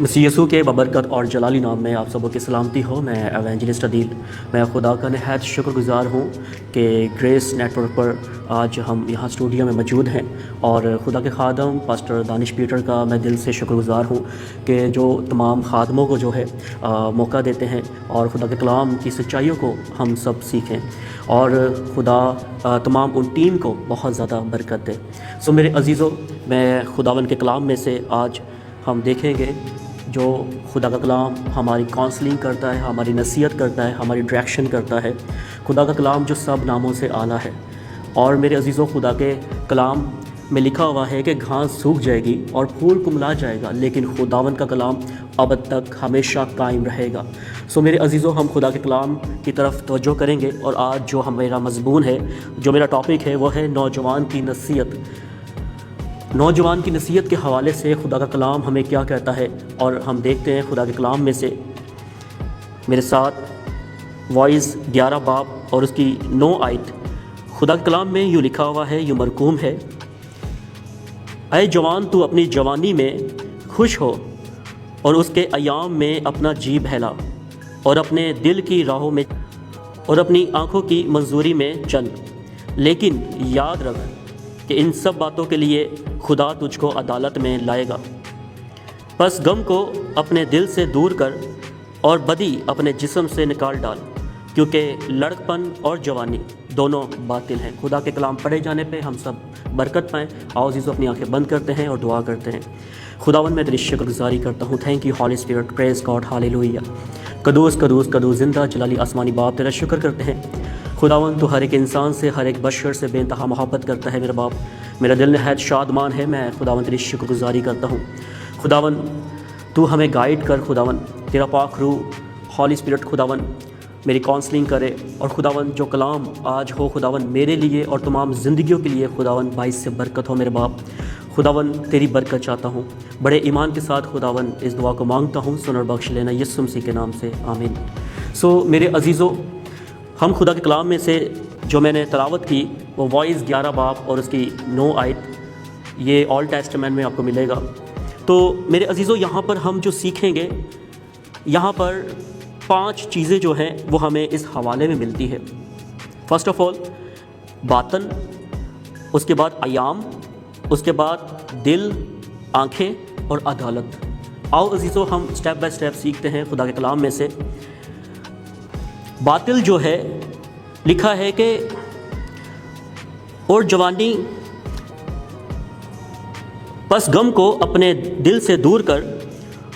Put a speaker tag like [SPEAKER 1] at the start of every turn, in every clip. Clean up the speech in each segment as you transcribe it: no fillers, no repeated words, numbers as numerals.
[SPEAKER 1] مسیح یسوع کے ببرکت اور جلالی نام میں آپ سبوں کی سلامتی ہو۔ میں ایونجلسٹ عدیل، میں خدا کا نہایت شکر گزار ہوں کہ گریس نیٹ ورک پر آج ہم یہاں اسٹوڈیو میں موجود ہیں، اور خدا کے خادم پاسٹر دانش پیٹر کا میں دل سے شکر گزار ہوں کہ جو تمام خادموں کو جو ہے موقع دیتے ہیں اور خدا کے کلام کی سچائیوں کو ہم سب سیکھیں، اور خدا تمام ان ٹیم کو بہت زیادہ برکت دے۔ سو میرے عزیزوں، میں خداوند کے کلام میں سے آج ہم دیکھیں گے جو خدا کا کلام ہماری کاؤنسلنگ کرتا ہے، ہماری نصیحت کرتا ہے، ہماری ڈائریکشن کرتا ہے۔ خدا کا کلام جو سب ناموں سے اعلیٰ ہے، اور میرے عزیزوں، خدا کے کلام میں لکھا ہوا ہے کہ گھاس سوکھ جائے گی اور پھول کملا جائے گا، لیکن خداوند کا کلام ابد تک ہمیشہ قائم رہے گا۔ سو میرے عزیزوں، ہم خدا کے کلام کی طرف توجہ کریں گے، اور آج جو میرا مضمون ہے، جو میرا ٹاپک ہے، وہ ہے نوجوان کی نصیحت۔ نوجوان کی نصیحت کے حوالے سے خدا کا کلام ہمیں کیا کہتا ہے، اور ہم دیکھتے ہیں خدا کے کلام میں سے میرے ساتھ وائز 11 باب اور اس کی 9 آیت۔ خدا کے کلام میں یوں لکھا ہوا ہے، یوں مرقوم ہے: اے جوان، تو اپنی جوانی میں خوش ہو اور اس کے ایام میں اپنا جی بہلا، اور اپنے دل کی راہوں میں اور اپنی آنکھوں کی منظوری میں چل، لیکن یاد رکھ کہ ان سب باتوں کے لیے خدا تجھ کو عدالت میں لائے گا۔ پس غم کو اپنے دل سے دور کر اور بدی اپنے جسم سے نکال ڈال، کیونکہ لڑکپن اور جوانی دونوں باطل ہیں۔ خدا کے کلام پڑھے جانے پہ ہم سب برکت پائیں۔ آؤ عزیزو، اپنی آنکھیں بند کرتے ہیں اور دعا کرتے ہیں۔ خداوند، میں تیری شکر گزاری کرتا ہوں۔ تھینک یو ہالی اسپرٹ، پریز گاڈ، ہاللیلویہ۔ قدوس قدوس قدوس زندہ جلالی آسمانی باپ، تیرا شکر کرتے ہیں خداوند۔ تو ہر ایک انسان سے، ہر ایک بشر سے بے انتہا محبت کرتا ہے میرا باپ۔ میرا دل نہایت شادمان ہے۔ میں خداوند تیری شکر گزاری کرتا ہوں خداوند، تو ہمیں گائیڈ کر خداوند۔ تیرا پاک روح ہالی اسپرٹ خداوند میری کاؤنسلنگ کرے، اور خداوند جو کلام آج ہو خداوند میرے لیے اور تمام زندگیوں کے لیے خداوند باعث سے برکت ہو میرے باپ۔ خداوند تیری برکت چاہتا ہوں، بڑے ایمان کے ساتھ خداوند اس دعا کو مانگتا ہوں، سن اور بخش لینا یسوع مسیح کے نام سے، آمین۔ سو میرے عزیزوں، ہم خدا کے کلام میں سے جو میں نے تلاوت کی وہ وائز 11 باب اور اس کی 9 آیت، یہ اولڈ ٹیسٹمنٹ میں آپ کو ملے گا۔ تو میرے عزیزوں، یہاں پر ہم جو سیکھیں گے، یہاں پر 5 چیزیں جو ہیں وہ ہمیں اس حوالے میں ملتی ہے۔ فرسٹ آف آل باطن، اس کے بعد ایام، اس کے بعد دل، آنکھیں اور عدالت۔ آؤ عزیزوں، ہم سٹیپ بائی سٹیپ سیکھتے ہیں خدا کے کلام میں سے۔ باطل جو ہے، لکھا ہے کہ اور جوانی، پس غم کو اپنے دل سے دور کر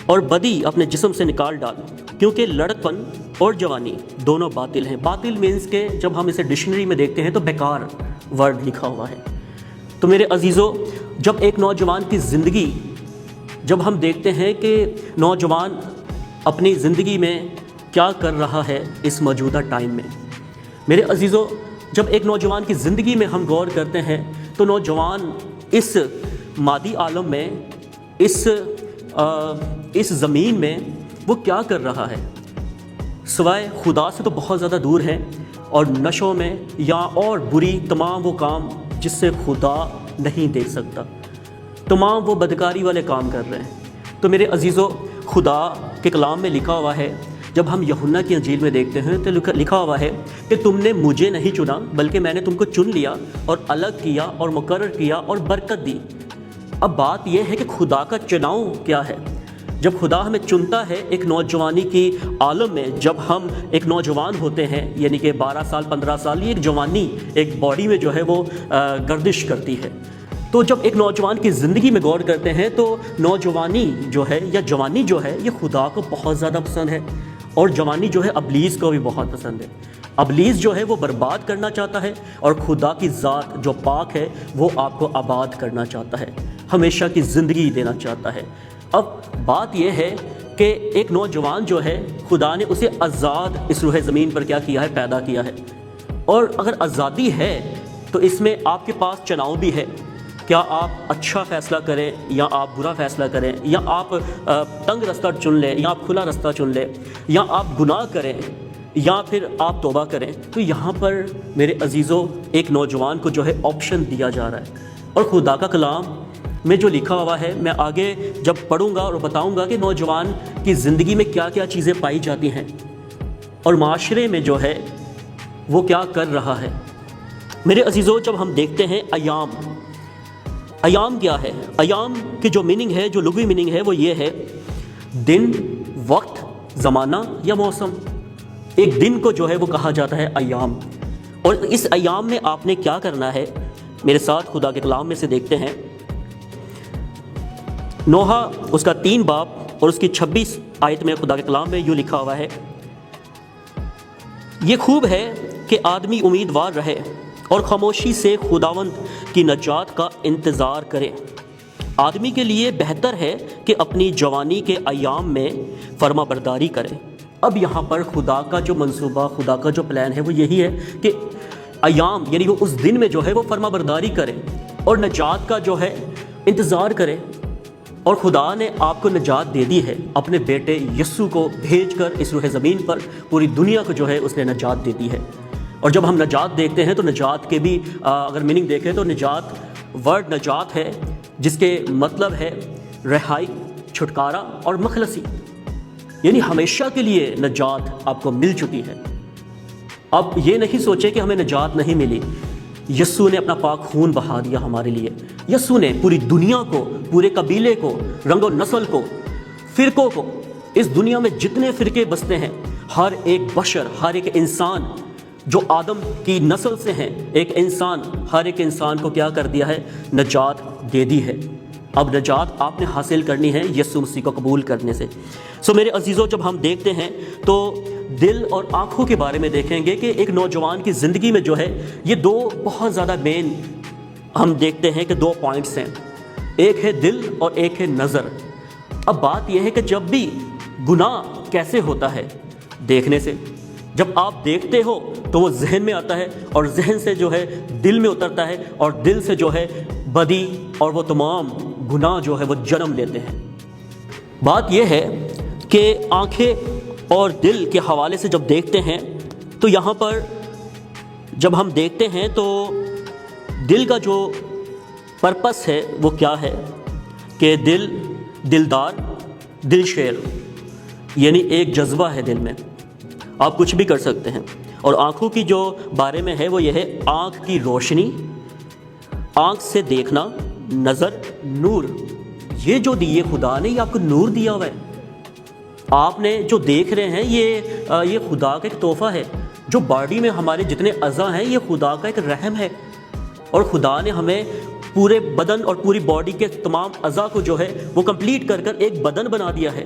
[SPEAKER 1] اور بدی اپنے جسم سے نکال ڈال، کیونکہ لڑکپن اور جوانی دونوں باطل ہیں۔ باطل مینس کہ جب ہم اسے ڈکشنری میں دیکھتے ہیں تو بیکار ورڈ لکھا ہوا ہے۔ تو میرے عزیزوں، جب ایک نوجوان کی زندگی، جب ہم دیکھتے ہیں کہ نوجوان اپنی زندگی میں کیا کر رہا ہے اس موجودہ ٹائم میں، میرے عزیزوں، جب ایک نوجوان کی زندگی میں ہم غور کرتے ہیں تو نوجوان اس مادی عالم میں، اس زمین میں وہ کیا کر رہا ہے، سوائے خدا سے تو بہت زیادہ دور ہے، اور نشوں میں یا اور بری تمام وہ کام جس سے خدا نہیں دیکھ سکتا، تمام وہ بدکاری والے کام کر رہے ہیں۔ تو میرے عزیزوں، خدا کے کلام میں لکھا ہوا ہے، جب ہم یوحنا کی انجیل میں دیکھتے ہیں تو لکھا ہوا ہے کہ تم نے مجھے نہیں چنا، بلکہ میں نے تم کو چن لیا اور الگ کیا اور مقرر کیا اور برکت دی۔ اب بات یہ ہے کہ خدا کا چناؤ کیا ہے۔ جب خدا ہمیں چنتا ہے ایک نوجوانی کی عالم میں، جب ہم ایک نوجوان ہوتے ہیں، یعنی کہ 12 سال 15 سال، یہ ایک جوانی ایک باڈی میں جو ہے وہ گردش کرتی ہے۔ تو جب ایک نوجوان کی زندگی میں غور کرتے ہیں تو نوجوانی جو ہے یا جوانی جو ہے یہ خدا کو بہت زیادہ پسند ہے، اور جوانی جو ہے ابلیس کو بھی بہت پسند ہے۔ ابلیس جو ہے وہ برباد کرنا چاہتا ہے، اور خدا کی ذات جو پاک ہے وہ آپ کو آباد کرنا چاہتا ہے، ہمیشہ کی زندگی دینا چاہتا ہے۔ اب بات یہ ہے کہ ایک نوجوان جو ہے، خدا نے اسے آزاد اس روح زمین پر کیا کیا ہے، پیدا کیا ہے، اور اگر آزادی ہے تو اس میں آپ کے پاس چناؤ بھی ہے۔ کیا آپ اچھا فیصلہ کریں یا آپ برا فیصلہ کریں، یا آپ تنگ رستہ چن لیں یا آپ کھلا رستہ چن لیں، یا آپ گناہ کریں یا پھر آپ توبہ کریں۔ تو یہاں پر میرے عزیزوں ایک نوجوان کو جو ہے آپشن دیا جا رہا ہے، اور خدا کا کلام میں جو لکھا ہوا ہے میں آگے جب پڑھوں گا اور بتاؤں گا کہ نوجوان کی زندگی میں کیا کیا چیزیں پائی جاتی ہیں اور معاشرے میں جو ہے وہ کیا کر رہا ہے۔ میرے عزیزو، جب ہم دیکھتے ہیں ایام کیا ہے؟ ایام کی جو میننگ ہے، جو لغوی میننگ ہے وہ یہ ہے دن، وقت، زمانہ یا موسم۔ ایک دن کو جو ہے وہ کہا جاتا ہے ایام، اور اس ایام میں آپ نے کیا کرنا ہے؟ میرے ساتھ خدا کے کلام میں سے دیکھتے ہیں نوح اس کا 3 باب اور اس کی 26 آیت میں خدا کے کلام میں یوں لکھا ہوا ہے، یہ خوب ہے کہ آدمی امیدوار رہے اور خاموشی سے خداوند کی نجات کا انتظار کرے۔ آدمی کے لیے بہتر ہے کہ اپنی جوانی کے ایام میں فرما برداری کرے۔ اب یہاں پر خدا کا جو منصوبہ، خدا کا جو پلان ہے وہ یہی ہے کہ ایام یعنی وہ اس دن میں جو ہے وہ فرما برداری کرے اور نجات کا جو ہے انتظار کرے۔ اور خدا نے آپ کو نجات دے دی ہے، اپنے بیٹے یسوع کو بھیج کر اس روح زمین پر پوری دنیا کو جو ہے اس نے نجات دے دی ہے۔ اور جب ہم نجات دیکھتے ہیں تو نجات کے بھی اگر میننگ دیکھیں تو نجات، ورڈ نجات ہے جس کے مطلب ہے رہائی، چھٹکارا اور مخلصی، یعنی ہمیشہ کے لیے نجات آپ کو مل چکی ہے۔ اب یہ نہیں سوچے کہ ہمیں نجات نہیں ملی، یسوع نے اپنا پاک خون بہا دیا ہمارے لیے۔ یسوع نے پوری دنیا کو، پورے قبیلے کو، رنگ و نسل کو، فرقوں کو، اس دنیا میں جتنے فرقے بستے ہیں، ہر ایک بشر، ہر ایک انسان جو آدم کی نسل سے ہیں، ایک انسان، ہر ایک انسان کو کیا کر دیا ہے؟ نجات دے دی ہے۔ اب نجات آپ نے حاصل کرنی ہے یسوع مسیح کو قبول کرنے سے۔ میرے عزیزوں، جب ہم دیکھتے ہیں تو دل اور آنکھوں کے بارے میں دیکھیں گے کہ ایک نوجوان کی زندگی میں جو ہے یہ 2 بہت زیادہ مین ہم دیکھتے ہیں کہ 2 پوائنٹس ہیں، ایک ہے دل اور ایک ہے نظر۔ اب بات یہ ہے کہ جب بھی گناہ کیسے ہوتا ہے؟ دیکھنے سے۔ جب آپ دیکھتے ہو تو وہ ذہن میں آتا ہے اور ذہن سے جو ہے دل میں اترتا ہے اور دل سے جو ہے بدی اور وہ تمام گناہ جو ہے وہ جنم لیتے ہیں۔ بات یہ ہے کہ آنکھیں اور دل کے حوالے سے جب دیکھتے ہیں تو یہاں پر جب ہم دیکھتے ہیں تو دل کا جو پرپس ہے وہ کیا ہے کہ دلدار، دل شیر، یعنی ایک جذبہ ہے دل میں، آپ کچھ بھی کر سکتے ہیں۔ اور آنکھوں کی جو بارے میں ہے وہ یہ ہے آنکھ کی روشنی، آنکھ سے دیکھنا، نظر، نور۔ یہ جو دیے خدا نے، یہ آپ کو نور دیا ہوا ہے۔ آپ نے جو دیکھ رہے ہیں یہ خدا کا ایک تحفہ ہے۔ جو باڈی میں ہمارے جتنے اعضاء ہیں یہ خدا کا ایک رحم ہے، اور خدا نے ہمیں پورے بدن اور پوری باڈی کے تمام اعضاء کو جو ہے وہ کمپلیٹ کر ایک بدن بنا دیا ہے۔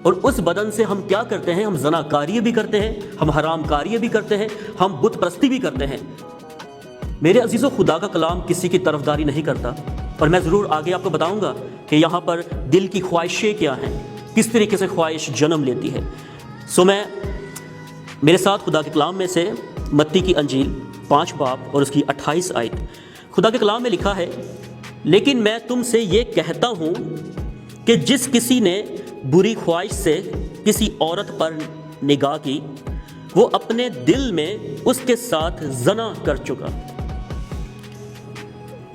[SPEAKER 1] اور اس بدن سے ہم کیا کرتے ہیں؟ ہم زناکاری بھی کرتے ہیں، ہم حرام کاری بھی کرتے ہیں، ہم بت پرستی بھی کرتے ہیں۔ میرے عزیزو، خدا کا کلام کسی کی طرفداری نہیں کرتا، اور میں ضرور آگے آپ کو بتاؤں گا کہ یہاں پر دل کی خواہشیں کیا ہیں، کس طریقے سے خواہش جنم لیتی ہے۔ میں میرے ساتھ خدا کے کلام میں سے متی کی انجیل 5 باب اور اس کی 28 آیت، خدا کے کلام میں لکھا ہے، لیکن میں تم سے یہ کہتا ہوں کہ جس کسی نے بری خواہش سے کسی عورت پر نگاہ کی، وہ اپنے دل میں اس کے ساتھ زنا کر چکا۔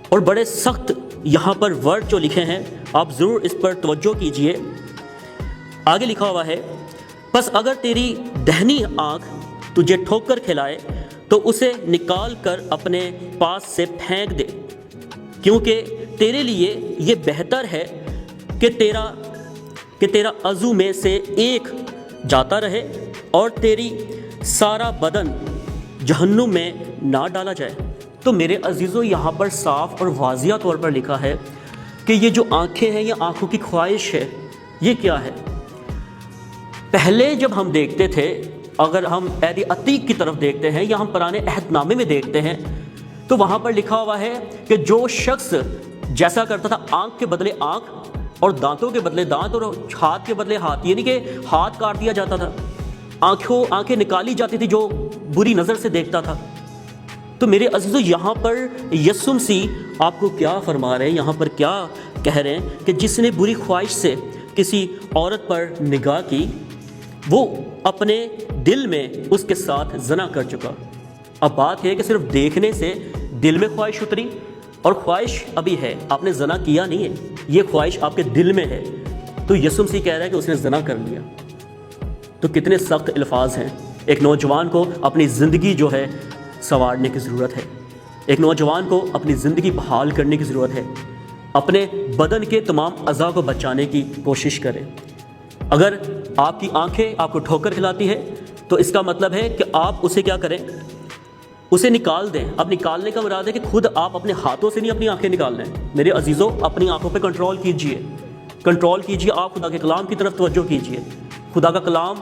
[SPEAKER 1] اور بڑے سخت یہاں پر ورڈ جو لکھے ہیں، آپ ضرور اس پر توجہ کیجئے۔ آگے لکھا ہوا ہے، پس اگر تیری دہنی آنکھ تجھے ٹھوکر کھلائے تو اسے نکال کر اپنے پاس سے پھینک دے، کیونکہ تیرے لیے یہ بہتر ہے کہ تیرا عضو میں سے ایک جاتا رہے اور تیری سارا بدن جہنم میں نہ ڈالا جائے۔ تو میرے عزیزو، یہاں پر صاف اور واضح طور پر لکھا ہے کہ یہ جو آنکھیں ہیں، یہ آنکھوں کی خواہش ہے، یہ کیا ہے؟ پہلے جب ہم دیکھتے تھے، اگر ہم عہد عتیق کی طرف دیکھتے ہیں یا ہم پرانے عہد نامے میں دیکھتے ہیں، تو وہاں پر لکھا ہوا ہے کہ جو شخص جیسا کرتا تھا، آنکھ کے بدلے آنکھ اور دانتوں کے بدلے دانت اور ہاتھ کے بدلے ہاتھ، یعنی کہ ہاتھ کاٹ دیا جاتا تھا، آنکھیں نکالی جاتی تھی جو بری نظر سے دیکھتا تھا۔ تو میرے عزیزو، یہاں پر یسوع مسیح آپ کو کیا فرما رہے ہیں؟ یہاں پر کیا کہہ رہے ہیں کہ جس نے بری خواہش سے کسی عورت پر نگاہ کی، وہ اپنے دل میں اس کے ساتھ زنا کر چکا۔ اب بات ہے کہ صرف دیکھنے سے دل میں خواہش اتری اور خواہش ابھی ہے، آپ نے زنا کیا نہیں ہے، یہ خواہش آپ کے دل میں ہے، تو یسوع مسیح کہہ رہا ہے کہ اس نے زنا کر لیا۔ تو کتنے سخت الفاظ ہیں۔ ایک نوجوان کو اپنی زندگی جو ہے سنوارنے کی ضرورت ہے، ایک نوجوان کو اپنی زندگی بحال کرنے کی ضرورت ہے، اپنے بدن کے تمام اعضاء کو بچانے کی کوشش کریں۔ اگر آپ کی آنکھیں آپ کو ٹھوکر کھلاتی ہے تو اس کا مطلب ہے کہ آپ اسے کیا کریں، اسے نکال دیں۔ اب نکالنے کا مراد ہے کہ خود آپ اپنے ہاتھوں سے نہیں اپنی آنکھیں نکال لیں۔ میرے عزیزوں، اپنی آنکھوں پہ کنٹرول کیجئے، کنٹرول کیجئے، آپ خدا کے کلام کی طرف توجہ کیجئے۔ خدا کا کلام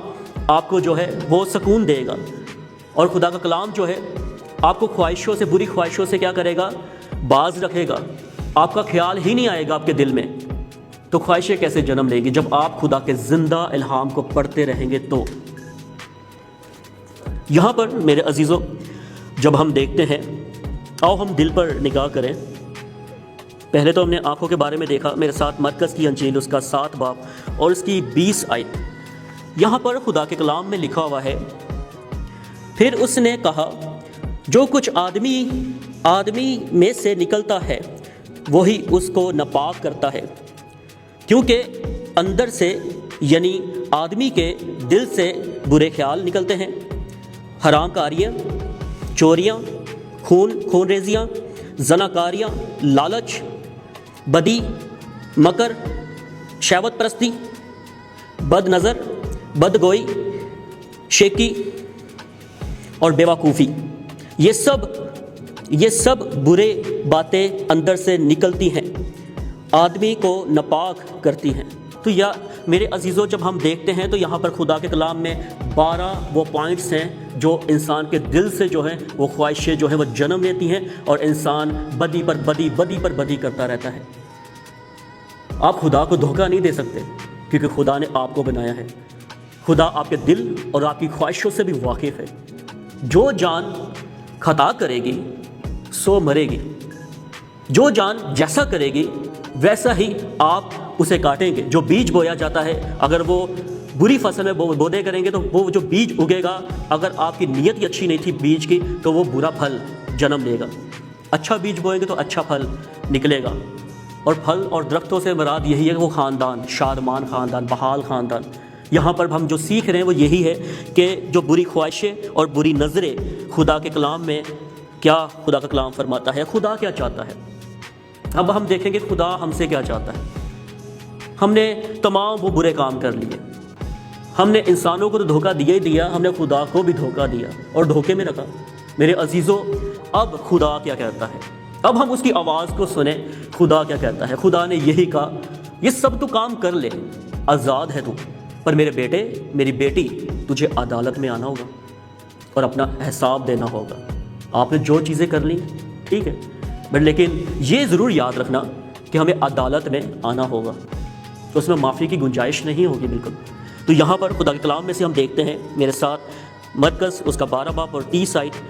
[SPEAKER 1] آپ کو جو ہے وہ سکون دے گا، اور خدا کا کلام جو ہے آپ کو خواہشوں سے، بری خواہشوں سے کیا کرے گا، باز رکھے گا۔ آپ کا خیال ہی نہیں آئے گا آپ کے دل میں، تو خواہشیں کیسے جنم لے گی جب آپ خدا کے زندہ الہام کو پڑھتے رہیں گے۔ تو یہاں پر میرے عزیزوں جب ہم دیکھتے ہیں، آؤ ہم دل پر نگاہ کریں۔ پہلے تو ہم نے آنکھوں کے بارے میں دیکھا، میرے ساتھ مرکز کی انجیل اس کا 7 باب اور اس کی 20 آیت۔ یہاں پر خدا کے کلام میں لکھا ہوا ہے، پھر اس نے کہا، جو کچھ آدمی میں سے نکلتا ہے وہی اس کو ناپاک کرتا ہے، کیونکہ اندر سے یعنی آدمی کے دل سے برے خیال نکلتے ہیں، حرام کاریاں، چوریاں، خون ریزیاں، زناکاریاں، لالچ، بدی، مکر، شہوت پرستی، بد نظر، بدگوئی، شیکی اور بیوقوفی۔ یہ سب برے باتیں اندر سے نکلتی ہیں، آدمی کو ناپاک کرتی ہیں۔ تو یا میرے عزیزوں جب ہم دیکھتے ہیں تو یہاں پر خدا کے کلام میں 12 وہ پوائنٹس ہیں جو انسان کے دل سے جو ہیں وہ خواہشیں جو ہیں وہ جنم لیتی ہیں، اور انسان بدی پر بدی کرتا رہتا ہے۔ آپ خدا کو دھوکہ نہیں دے سکتے، کیونکہ خدا نے آپ کو بنایا ہے۔ خدا آپ کے دل اور آپ کی خواہشوں سے بھی واقف ہے۔ جو جان خطا کرے گی سو مرے گی، جو جان جیسا کرے گی ویسا ہی آپ اسے کاٹیں گے۔ جو بیج بویا جاتا ہے، اگر وہ بری فصل میں بودے کریں گے تو وہ جو بیج اگے گا، اگر آپ کی نیت ہی اچھی نہیں تھی بیج کی تو وہ برا پھل جنم لے گا۔ اچھا بیج بوئیں گے تو اچھا پھل نکلے گا۔ اور پھل اور درختوں سے مراد یہی ہے کہ وہ خاندان، شادمان خاندان، بحال خاندان۔ یہاں پر ہم جو سیکھ رہے ہیں وہ یہی ہے کہ جو بری خواہشیں اور بری نظریں، خدا کے کلام میں کیا خدا کا کلام فرماتا ہے، خدا کیا چاہتا ہے۔ اب ہم دیکھیں گے خدا ہم سے کیا چاہتا ہے۔ ہم نے تمام وہ برے کام کر لیے، ہم نے انسانوں کو تو دھوکہ دیا ہی دیا، ہم نے خدا کو بھی دھوکہ دیا اور دھوکے میں رکھا۔ میرے عزیزوں، اب خدا کیا کہتا ہے، اب ہم اس کی آواز کو سنیں۔ خدا کیا کہتا ہے؟ خدا نے یہی کہا، یہ سب تو کام کر لے، آزاد ہے تو، پر میرے بیٹے، میری بیٹی، تجھے عدالت میں آنا ہوگا اور اپنا حساب دینا ہوگا۔ آپ نے جو چیزیں کر لیں ٹھیک ہے، بٹ لیکن یہ ضرور یاد رکھنا کہ ہمیں عدالت میں آنا ہوگا، تو اس میں معافی کی گنجائش نہیں ہوگی بالکل۔ تو یہاں پر خدا کے کلام میں سے ہم دیکھتے ہیں، میرے ساتھ مرکز اس کا 12 باب اور 30 آیت۔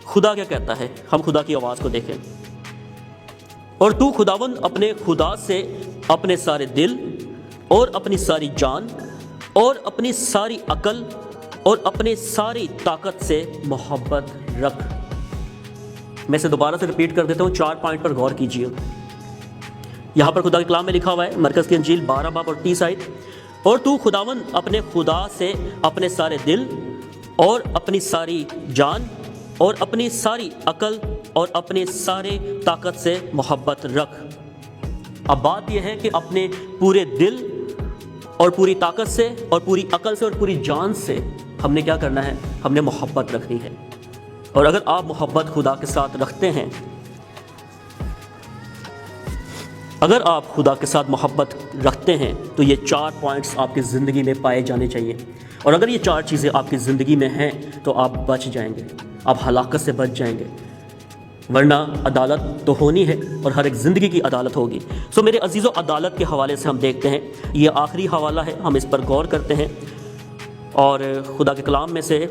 [SPEAKER 1] خدا کیا کہتا ہے؟ ہم خدا کی آواز کو دیکھیں۔ اور تو خداوند اپنے خدا سے اپنے سارے دل اور اپنی ساری جان اور اپنی ساری عقل اور اپنی ساری طاقت سے محبت رکھ۔ میں اسے دوبارہ سے ریپیٹ کر دیتا ہوں، 4 پوائنٹ پر غور کیجیے۔ یہاں پر خدا کے کلام میں لکھا ہوا ہے، مرکز کی انجیل 12 باب اور 30 آیت، اور تو خداوند اپنے خدا سے اپنے سارے دل اور اپنی ساری جان اور اپنی ساری عقل اور اپنے سارے طاقت سے محبت رکھ۔ اب بات یہ ہے کہ اپنے پورے دل اور پوری طاقت سے اور پوری عقل سے اور پوری جان سے ہم نے کیا کرنا ہے؟ ہم نے محبت رکھنی ہے۔ اور اگر آپ محبت خدا کے ساتھ رکھتے ہیں، اگر آپ خدا کے ساتھ محبت رکھتے ہیں تو یہ 4 پوائنٹس آپ کی زندگی میں پائے جانے چاہیے۔ اور اگر یہ 4 چیزیں آپ کی زندگی میں ہیں تو آپ بچ جائیں گے، آپ ہلاکت سے بچ جائیں گے، ورنہ عدالت تو ہونی ہے اور ہر ایک زندگی کی عدالت ہوگی۔ سو میرے عزیزو، عدالت کے حوالے سے ہم دیکھتے ہیں، یہ آخری حوالہ ہے، ہم اس پر غور کرتے ہیں۔ اور خدا کے کلام میں سے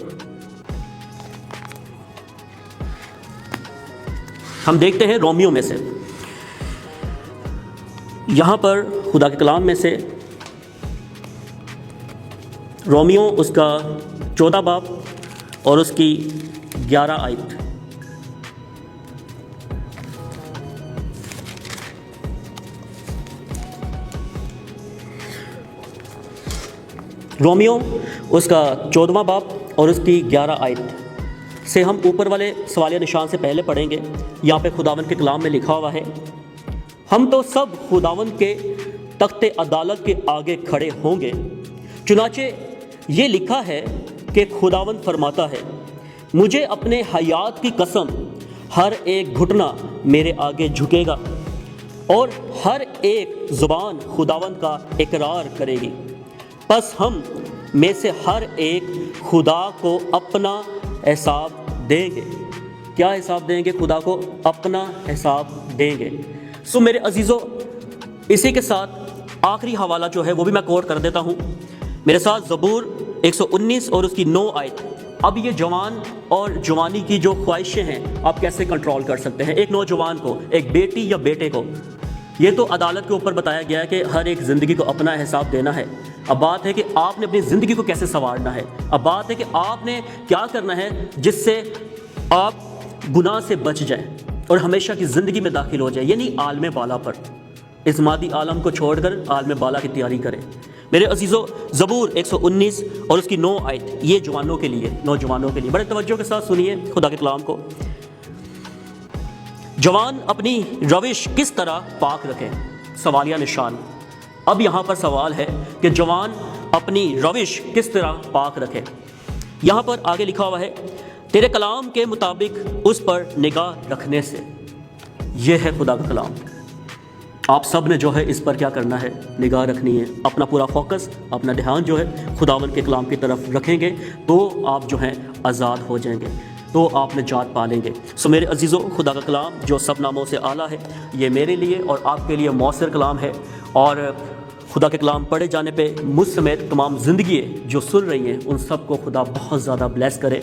[SPEAKER 1] ہم دیکھتے ہیں رومیو میں سے، یہاں پر خدا کے کلام میں سے رومیو اس کا 14 باب اور اس کی 11 آیت۔ رومیو اس کا 14واں باب اور اس کی 11 آیت سے ہم اوپر والے سوالیہ نشان سے پہلے پڑھیں گے۔ یہاں پہ خداوند کے کلام میں لکھا ہوا ہے، ہم تو سب خداوند کے تخت عدالت کے آگے کھڑے ہوں گے۔ چنانچہ یہ لکھا ہے کہ خداوند فرماتا ہے، مجھے اپنے حیات کی قسم، ہر ایک گھٹنا میرے آگے جھکے گا اور ہر ایک زبان خداوند کا اقرار کرے گی۔ پس ہم میں سے ہر ایک خدا کو اپنا حساب دیں گے۔ کیا حساب دیں گے؟ خدا کو اپنا حساب دیں گے۔ سو میرے عزیزو، اسی کے ساتھ آخری حوالہ جو ہے وہ بھی میں کوٹ کر دیتا ہوں میرے ساتھ، زبور 119 اور اس کی 9 آیت۔ اب یہ جوان اور جوانی کی جو خواہشیں ہیں آپ کیسے کنٹرول کر سکتے ہیں؟ ایک نوجوان کو، ایک بیٹی یا بیٹے کو، یہ تو عدالت کے اوپر بتایا گیا ہے کہ ہر ایک زندگی کو اپنا حساب دینا ہے۔ اب بات ہے کہ آپ نے اپنی زندگی کو کیسے سنوارنا ہے۔ اب بات ہے کہ آپ نے کیا کرنا ہے جس سے آپ گناہ سے بچ جائیں اور ہمیشہ کی زندگی میں داخل ہو جائیں، یعنی عالم بالا پر۔ اس مادی عالم کو چھوڑ کر عالم بالا کی تیاری کریں۔ میرے عزیزو، زبور 119 اور اس کی 9 آیت، یہ جوانوں کے لیے، نوجوانوں کے لیے۔ بڑے توجہ کے ساتھ سنیے خدا کے کلام کو۔ جوان اپنی روش کس طرح پاک رکھیں؟ سوالیہ نشان۔ اب یہاں پر سوال ہے کہ جوان اپنی روش کس طرح پاک رکھے۔ یہاں پر آگے لکھا ہوا ہے، تیرے کلام کے مطابق اس پر نگاہ رکھنے سے۔ یہ ہے خدا کا کلام۔ آپ سب نے جو ہے اس پر کیا کرنا ہے؟ نگاہ رکھنی ہے۔ اپنا پورا فوکس، اپنا دھیان جو ہے خداوند کے کلام کی طرف رکھیں گے تو آپ جو ہیں آزاد ہو جائیں گے، تو آپ نجات پا لیں گے۔ سو میرے عزیزو، خدا کا کلام جو سب ناموں سے اعلیٰ ہے، یہ میرے لیے اور آپ کے لیے مؤثر کلام ہے، اور خدا کے کلام پڑھے جانے پہ مجھ سمیت تمام زندگی جو سن رہی ہیں ان سب کو خدا بہت زیادہ بلیس کرے۔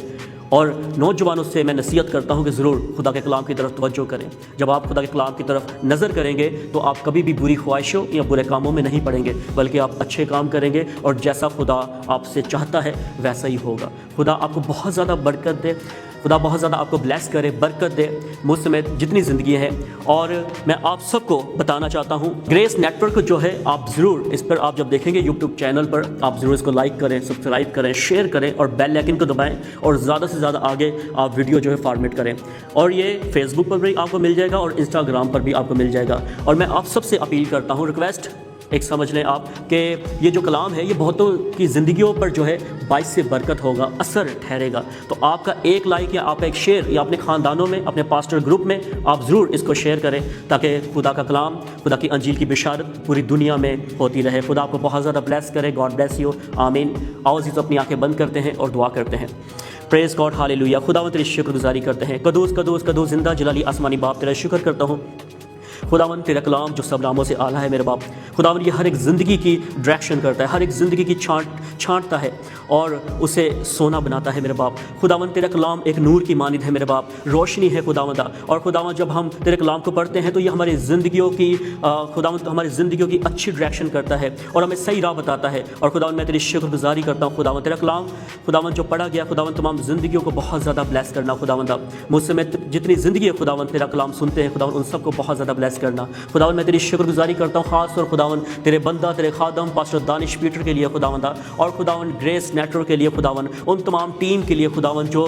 [SPEAKER 1] اور نوجوانوں سے میں نصیحت کرتا ہوں کہ ضرور خدا کے کلام کی طرف توجہ کریں۔ جب آپ خدا کے کلام کی طرف نظر کریں گے تو آپ کبھی بھی بری خواہشوں یا برے کاموں میں نہیں پڑیں گے، بلکہ آپ اچھے کام کریں گے، اور جیسا خدا آپ سے چاہتا ہے ویسا ہی ہوگا۔ خدا آپ کو بہت زیادہ برکت دے، خدا بہت زیادہ آپ کو بلیس کرے، برکت دے، مجھ سمیت جتنی زندگی ہے۔ اور میں آپ سب کو بتانا چاہتا ہوں، گریس نیٹ ورک جو ہے، آپ ضرور اس پر، آپ جب دیکھیں گے یوٹیوب چینل پر، آپ ضرور اس کو لائک کریں، سبسکرائب کریں، شیئر کریں اور بیل آئیکن کو دبائیں، اور زیادہ سے زیادہ آگے آپ ویڈیو جو ہے فارمیٹ کریں۔ اور یہ فیس بک پر بھی آپ کو مل جائے گا اور انسٹاگرام پر بھی آپ کو مل جائے گا۔ اور میں آپ سب سے اپیل کرتا ہوں، ریکویسٹ ایک سمجھ لیں آپ، کہ یہ جو کلام ہے یہ بہتوں کی زندگیوں پر جو ہے باعث سے برکت ہوگا، اثر ٹھہرے گا۔ تو آپ کا ایک لائک یا آپ کا ایک شیئر، یا اپنے خاندانوں میں، اپنے پاسٹر گروپ میں آپ ضرور اس کو شیئر کریں، تاکہ خدا کا کلام، خدا کی انجیل کی بشارت پوری دنیا میں ہوتی رہے۔ خدا آپ کو بہت زیادہ بلیس کرے۔ گاڈ بلیس یو، آمین۔ آؤ عزیزو، اپنی آنکھیں بند کرتے ہیں اور دعا کرتے ہیں۔ پریز گاڈ، ہاللیلویہ۔ خداوند تیری شکر گزاری کرتے ہیں۔ قدوس قدوس قدوس زندہ جلالی آسمانی باپ، تیرا شکر کرتا ہوں خداوند، تیرا کلام جو سب ناموں سے اعلیٰ ہے میرے باپ۔ خداوند یہ ہر ایک زندگی کی ڈائریکشن کرتا ہے، ہر ایک زندگی کی چھانٹتا ہے اور اسے سونا بناتا ہے میرے باپ۔ خداوند تیرا کلام ایک نور کی مانند ہے میرے باپ، روشنی ہے خداوند۔ اور خداوند جب ہم تیرے کلام کو پڑھتے ہیں تو یہ ہماری زندگیوں کی خداوند ہماری زندگیوں کی اچھی ڈائریکشن کرتا ہے اور ہمیں صحیح راہ بتاتا ہے۔ اور خداوند میں تیری شکر گزاری کرتا ہوں خداوند، تیرا کلام خداوند جو پڑھا گیا خداوند تمام زندگیوں کو بہت زیادہ بلیس کرنا خداوند۔ مجھ سے میں جتنی زندگی ہے خداوند تیرا کلام سنتے ہیں خداوند، ان سب کو بہت زیادہ بلیس کرنا خداوند۔ میں تیری شکر گزاری کرتا ہوں خاص طور خداوند تیرے بندہ، تیرے خادم پاسٹر دانش پیٹر کے لیے خداوند، اور خداوند گریس نیٹ ورک کے لیے خداوند، ان تمام ٹیم کے لیے خداوند جو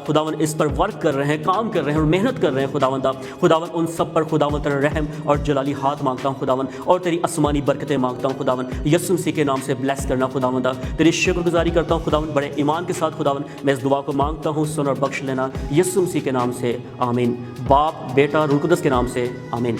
[SPEAKER 1] خداوند اس پر ورک کر رہے ہیں، کام کر رہے ہیں اور محنت کر رہے ہیں خداوند۔ خداوند ان سب پر خداوند تیرا رحم اور جلالی ہاتھ مانگتا ہوں خداوند، اور تیری آسمانی برکتیں مانگتا ہوں خداوند۔ یسوع مسیح کے نام سے بلیس کرنا خداوند۔ تیری شکر گزاری کرتا ہوں خداوند، بڑے ایمان کے ساتھ خداوند میں اس دعا کو مانگتا ہوں، سن اور بخش لینا یسوع مسیح کے نام سے، آمین۔ باپ، بیٹا، روح القدس کے نام سے، آمین۔